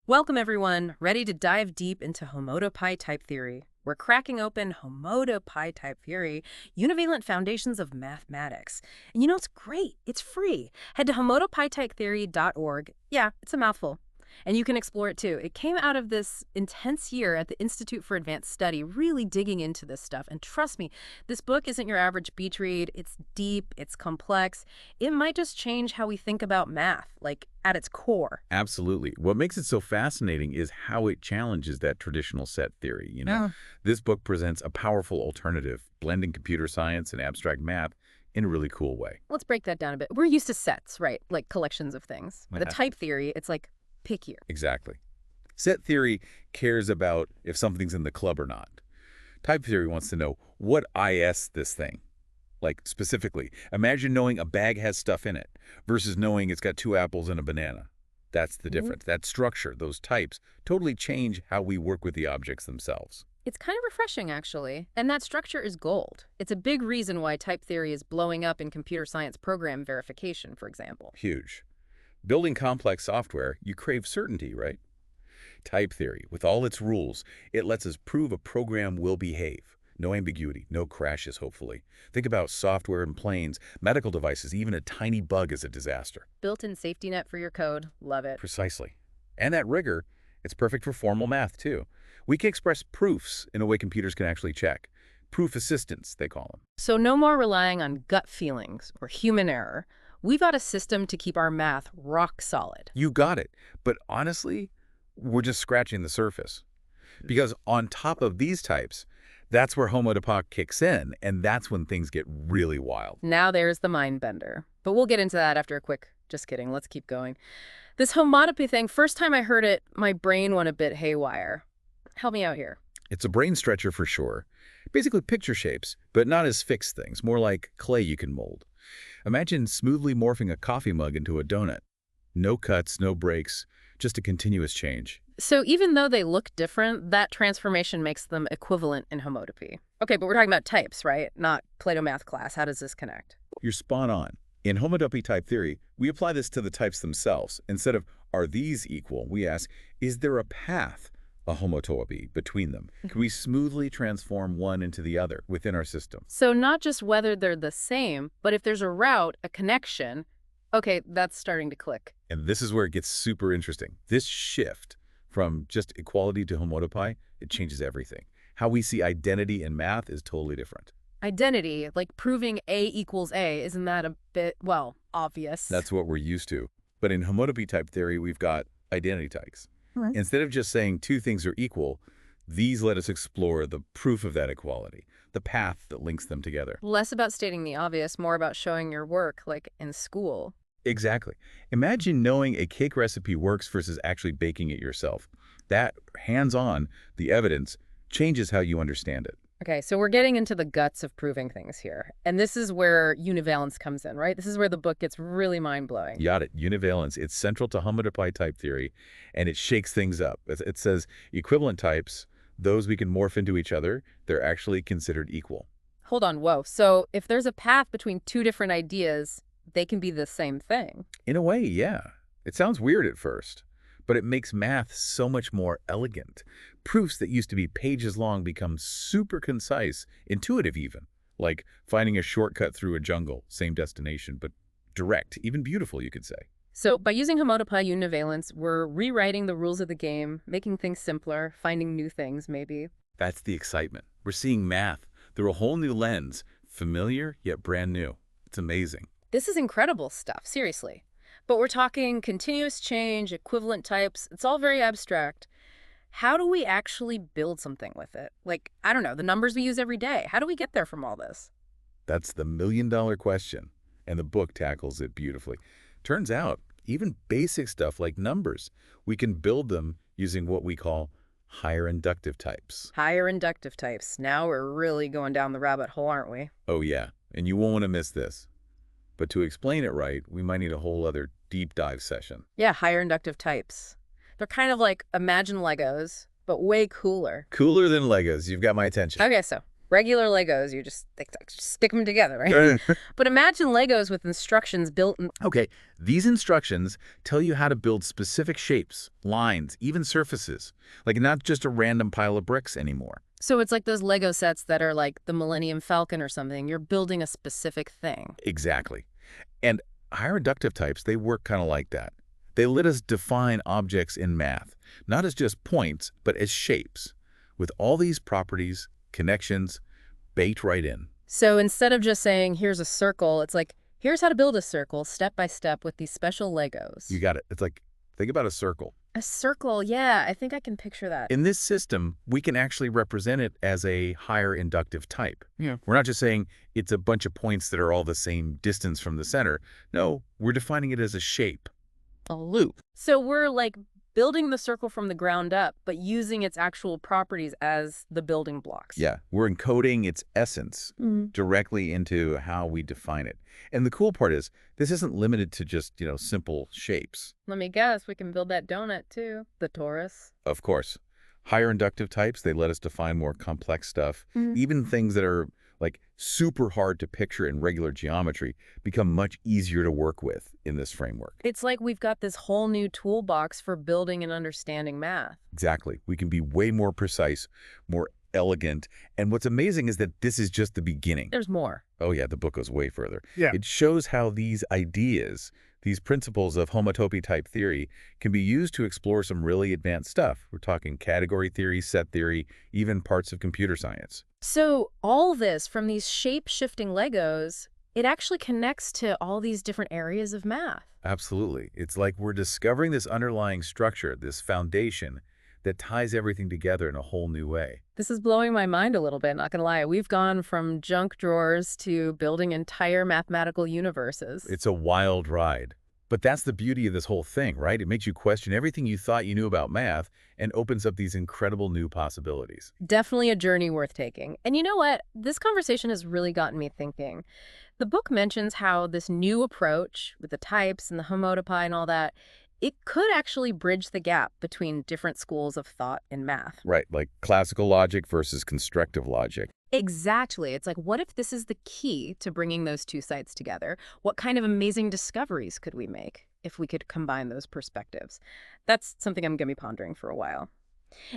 Welcome, everyone. Ready to dive deep into Homotopy type theory? We're cracking open Homotopy type theory, Univalent Foundations of Mathematics. And you know, it's great. It's free. Head to homotopytypetheory.org. Yeah, it's a mouthful. And you can explore it too. It came out of this intense year at the Institute for Advanced Study, really digging into this stuff. And trust me, this book isn't your average beach read. It's deep, it's complex. It might just change how we think about math, like at its core. Absolutely. What makes it so fascinating is how it challenges that traditional set theory. Yeah. This book presents a powerful alternative, blending computer science and abstract math in a really cool way. Let's break that down a bit. We're used to sets, right? Like collections of things. The type theory, it's like pickier. Exactly. Set theory cares about if something's in the club or not. Type theory wants to know what IS this thing. Like, specifically, imagine knowing a bag has stuff in it versus knowing it's got 2 apples and a banana. That's the difference. That structure, those types, totally change how we work with the objects themselves. It's kind of refreshing, actually. And that structure is gold. It's a big reason why type theory is blowing up in computer science program verification, for example. Huge. Building complex software, you crave certainty, right? Type theory, with all its rules, it lets us prove a program will behave. No ambiguity, no crashes, hopefully. Think about software in planes, medical devices, even a tiny bug is a disaster. Built-in safety net for your code. Love it. Precisely. And that rigor, it's perfect for formal math, too. We can express proofs in a way computers can actually check. Proof assistants, they call them. So no more relying on gut feelings or human error. We've got a system to keep our math rock solid. You got it. But honestly, we're just scratching the surface. Because on top of these types, that's where Homotopy kicks in, and that's when things get really wild. Now there's the mind bender. But we'll get into that after a quick, just kidding, let's keep going. This Homotopy thing, first time I heard it, my brain went a bit haywire. Help me out here. It's a brain stretcher for sure. Basically picture shapes, but not as fixed things, more like clay you can mold. Imagine smoothly morphing a coffee mug into a donut. No cuts, no breaks, just a continuous change. So even though they look different, that transformation makes them equivalent in Homotopy. Okay, but we're talking about types, right? Not Plato math class. How does this connect? You're spot on. In Homotopy type theory, we apply this to the types themselves. Instead of, are these equal, we ask, is there a path, a homotopy, between them? Can we smoothly transform one into the other within our system? So not just whether they're the same, but if there's a route, a connection, okay, that's starting to click. And this is where it gets super interesting. This shift from just equality to homotopy, it changes everything. How we see identity in math is totally different. Identity, like proving A equals A, isn't that a bit, well, obvious? That's what we're used to. But in homotopy type theory, we've got identity types. Right. Instead of just saying 2 things are equal, these let us explore the proof of that equality, the path that links them together. Less about stating the obvious, more about showing your work, like in school. Exactly. Imagine knowing a cake recipe works versus actually baking it yourself. That hands-on, the evidence, changes how you understand it. Okay, so we're getting into the guts of proving things here. And this is where univalence comes in, right? This is where the book gets really mind-blowing. Got it. Univalence. It's central to homotopy type theory, and it shakes things up. It says equivalent types, those we can morph into each other, they're actually considered equal. Hold on, whoa. So if there's a path between 2 different ideas, they can be the same thing. In a way, yeah. It sounds weird at first, but it makes math so much more elegant. Proofs that used to be pages long become super concise, intuitive even. Like finding a shortcut through a jungle, same destination, but direct, even beautiful, you could say. So by using Homotopy univalence, we're rewriting the rules of the game, making things simpler, finding new things, maybe. That's the excitement. We're seeing math through a whole new lens, familiar yet brand new. It's amazing. This is incredible stuff, seriously. But we're talking continuous change, equivalent types. It's all very abstract. How do we actually build something with it? Like, I don't know, the numbers we use every day. How do we get there from all this? That's the million-dollar question, and the book tackles it beautifully. Turns out, even basic stuff like numbers, we can build them using what we call higher inductive types. Higher inductive types. Now we're really going down the rabbit hole, aren't we? Oh yeah, and you won't want to miss this. But to explain it right, we might need a whole other deep dive session. Yeah, higher inductive types. They're kind of like, imagine Legos, but way cooler. Cooler than Legos. You've got my attention. Okay, so Regular Legos, you just stick them together, right? But imagine Legos with instructions built in. Okay, these instructions tell you how to build specific shapes, lines, even surfaces, like not just a random pile of bricks anymore. So it's like those Lego sets that are like the Millennium Falcon or something. You're building a specific thing. Exactly. And higher inductive types, they work kind of like that. They let us define objects in math, not as just points, but as shapes, with all these properties, connections, baked right in. So instead of just saying, here's a circle, it's like, here's how to build a circle step by step with these special Legos. You got it. It's like, think about a circle. A circle, yeah, I think I can picture that. In this system, we can actually represent it as a higher inductive type. Yeah. We're not just saying it's a bunch of points that are all the same distance from the center. No, we're defining it as a shape. A loop. So we're like building the circle from the ground up, but using its actual properties as the building blocks. Yeah, we're encoding its essence directly into how we define it. And the cool part is, this isn't limited to just, simple shapes. Let me guess, we can build that donut too. The torus. Of course. Higher inductive types, they let us define more complex stuff. Even things that are like super hard to picture in regular geometry become much easier to work with in this framework. It's like we've got this whole new toolbox for building and understanding math. Exactly. We can be way more precise, more elegant. And what's amazing is that this is just the beginning. There's more. Oh yeah, the book goes way further. Yeah. It shows how these ideas, these principles of homotopy type theory, can be used to explore some really advanced stuff. We're talking category theory, set theory, even parts of computer science. So all this from these shape-shifting Legos, it actually connects to all these different areas of math. Absolutely. It's like we're discovering this underlying structure, this foundation that ties everything together in a whole new way. This is blowing my mind a little bit, not gonna lie. We've gone from junk drawers to building entire mathematical universes. It's a wild ride. But that's the beauty of this whole thing, right? It makes you question everything you thought you knew about math and opens up these incredible new possibilities. Definitely a journey worth taking. And you know what? This conversation has really gotten me thinking. The book mentions how this new approach with the types and the homotopy and all that, it could actually bridge the gap between different schools of thought in math. Right, like classical logic versus constructive logic. Exactly. It's like, what if this is the key to bringing those two sides together? What kind of amazing discoveries could we make if we could combine those perspectives? That's something I'm going to be pondering for a while.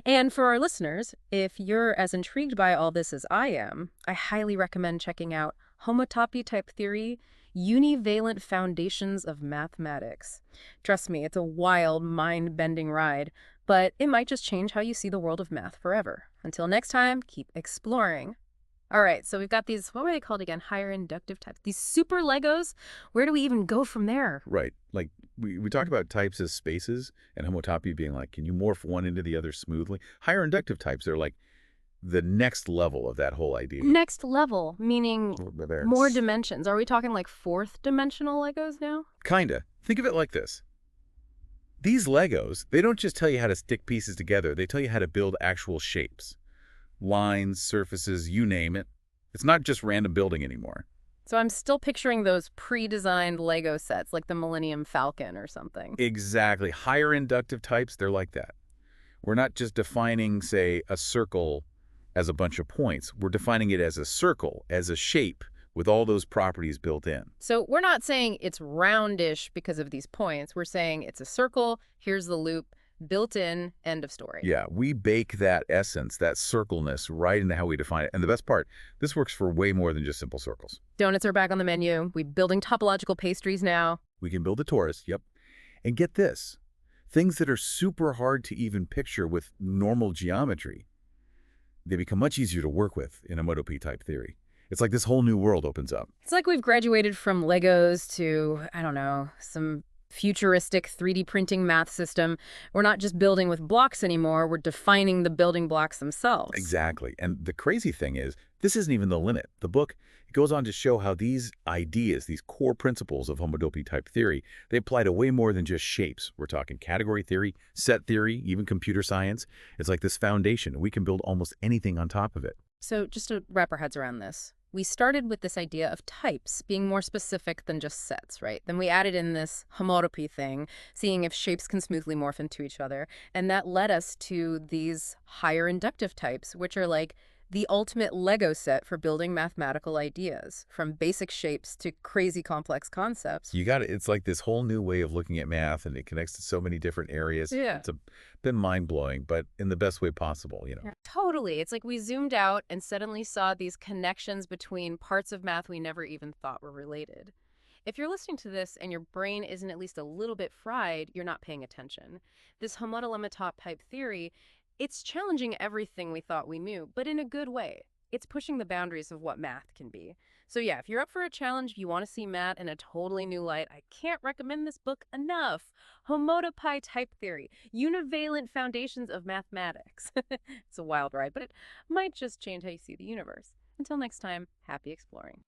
And for our listeners, if you're as intrigued by all this as I am, I highly recommend checking out Homotopy Type Theory, Univalent Foundations of Mathematics. Trust me, it's a wild, mind-bending ride, but it might just change how you see the world of math forever. Until next time, keep exploring. All right, so we've got these, what were they called again? Higher inductive types. These super Legos. Where do we even go from there? Right. Like we talked about types as spaces and homotopy being like, can you morph one into the other smoothly? Higher inductive types are like the next level of that whole idea. Next level, meaning more dimensions. Are we talking like fourth dimensional Legos now? Kinda. Think of it like this. These Legos, they don't just tell you how to stick pieces together. They tell you how to build actual shapes. Lines, surfaces, you name it. It's not just random building anymore. So I'm still picturing those pre-designed Lego sets, like the Millennium Falcon or something. Exactly. Higher inductive types, they're like that. We're not just defining, say, a circle as a bunch of points. We're defining it as a circle, as a shape, with all those properties built in. So we're not saying it's roundish because of these points. We're saying it's a circle, here's the loop, built in, end of story. Yeah, we bake that essence, that circleness, right into how we define it. And the best part, this works for way more than just simple circles. Donuts are back on the menu. We're building topological pastries now. We can build a torus, yep. And get this, things that are super hard to even picture with normal geometry, they become much easier to work with in homotopy type theory. It's like this whole new world opens up. It's like we've graduated from Legos to, I don't know, some futuristic 3D printing math system. We're not just building with blocks anymore, we're defining the building blocks themselves. Exactly. And the crazy thing is, this isn't even the limit. The book, it goes on to show how these ideas, these core principles of homotopy type theory, they apply to way more than just shapes. We're talking category theory, set theory, even computer science. It's like this foundation. We can build almost anything on top of it. So just to wrap our heads around this, we started with this idea of types being more specific than just sets, right? Then we added in this homotopy thing, seeing if shapes can smoothly morph into each other. And that led us to these higher inductive types, which are like The ultimate Lego set for building mathematical ideas, from basic shapes to crazy complex concepts. You got it. It's like this whole new way of looking at math, and it connects to so many different areas. Yeah. It's been mind-blowing, but in the best way possible, Yeah, totally. It's like we zoomed out and suddenly saw these connections between parts of math we never even thought were related. If you're listening to this and your brain isn't at least a little bit fried, you're not paying attention. This homotopy type theory, it's challenging everything we thought we knew, but in a good way. It's pushing the boundaries of what math can be. So yeah, if you're up for a challenge, you want to see math in a totally new light, I can't recommend this book enough. Homotopy type theory, univalent foundations of mathematics. It's a wild ride, but it might just change how you see the universe. Until next time, happy exploring.